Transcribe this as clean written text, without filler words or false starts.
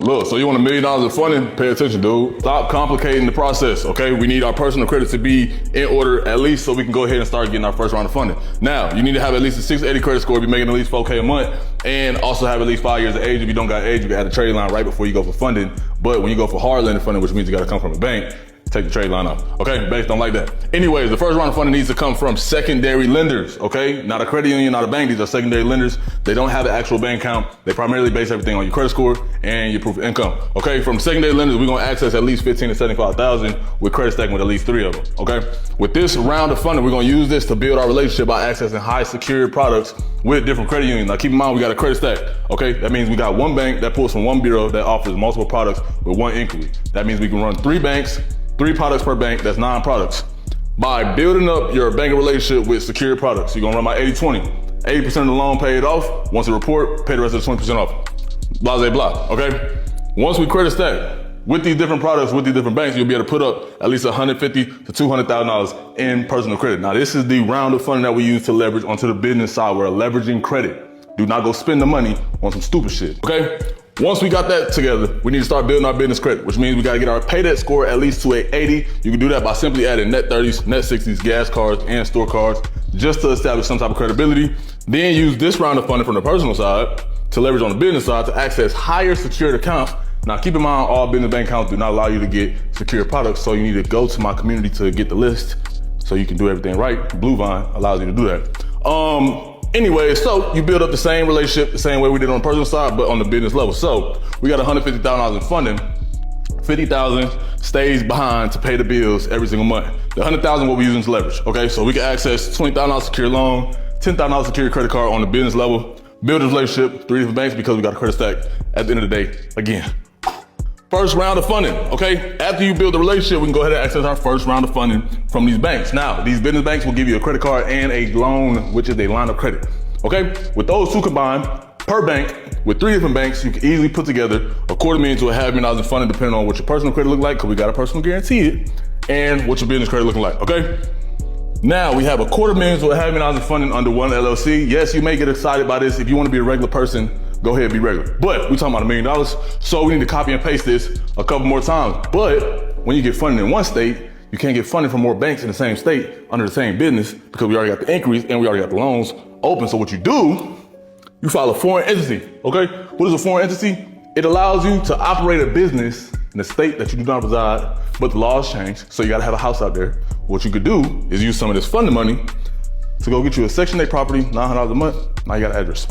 Look, so you want $1 million of funding? Pay attention, dude. Stop complicating the process, okay? We need our personal credit to be in order at least so we can go ahead and start getting our first round of funding. Now, you need to have at least a 680 credit score, be making at least $4K a month, and also have at least 5 years of age. If you don't got age, you can add a trade line right before you go for funding. But when you go for hard lending funding, which means you gotta come from a bank, take the trade line off, okay? Banks don't like that. Anyways, the first round of funding needs to come from secondary lenders, okay? Not a credit union, not a bank, these are secondary lenders. They don't have an actual bank account. They primarily base everything on your credit score and your proof of income, okay? From secondary lenders, we're gonna access at least 15 to 75,000 with credit stacking with at least 3 of them, okay? With this round of funding, we're gonna use this to build our relationship by accessing high secured products with different credit unions. Now keep in mind, we got a credit stack, okay? That means we got one bank that pulls from one bureau that offers multiple products with one inquiry. That means we can run 3 banks, 3 products per bank, that's 9 products. By building up your banking relationship with secured products, you're gonna run my 80-20. 80% of the loan paid off. Once a report, pay the rest of the 20% off. Blah, blah, blah, okay? Once we credit stack with these different products, with these different banks, you'll be able to put up at least $150,000 to $200,000 in personal credit. Now, this is the round of funding that we use to leverage onto the business side. We're leveraging credit. Do not go spend the money on some stupid shit, okay? Once we got that together, we need to start building our business credit, which means we gotta get our pay debt score at least to a 80. You can do that by simply adding net 30s, net 60s, gas cards, and store cards, just to establish some type of credibility. Then use this round of funding from the personal side to leverage on the business side to access higher secured accounts. Now keep in mind, all business bank accounts do not allow you to get secured products, so you need to go to my community to get the list so you can do everything right. Bluevine allows you to do that. Anyway, so you build up the same relationship, the same way we did on the personal side, but on the business level. So we got $150,000 in funding. 50,000 stays behind to pay the bills every single month. The 100,000 what we using to leverage, okay? So we can access $20,000 secure loan, $10,000 secure credit card on the business level, build a relationship, 3 different banks because we got a credit stack at the end of the day, again. First round of funding, okay? After you build the relationship, we can go ahead and access our first round of funding from these banks. Now, these business banks will give you a credit card and a loan, which is a line of credit, okay? With those 2 combined, per bank, with 3 different banks, you can easily put together $250,000 to $500,000 in funding depending on what your personal credit look like, because we got a personal guarantee it, and what your business credit looking like, okay? Now we have $250,000 to $500,000 in funding under one LLC. Yes, you may get excited by this. If you want to be a regular person, go ahead and be regular. But we're talking about $1 million, so we need to copy and paste this a couple more times. But when you get funding in one state, you can't get funding from more banks in the same state under the same business because we already got the inquiries and we already got the loans open. So what you do, you file a foreign entity, okay? What is a foreign entity? It allows you to operate a business in a state that you do not reside, but the laws change, so you gotta have a house out there. What you could do is use some of this funding money to go get you a Section 8 property, $900 a month, now you got an address.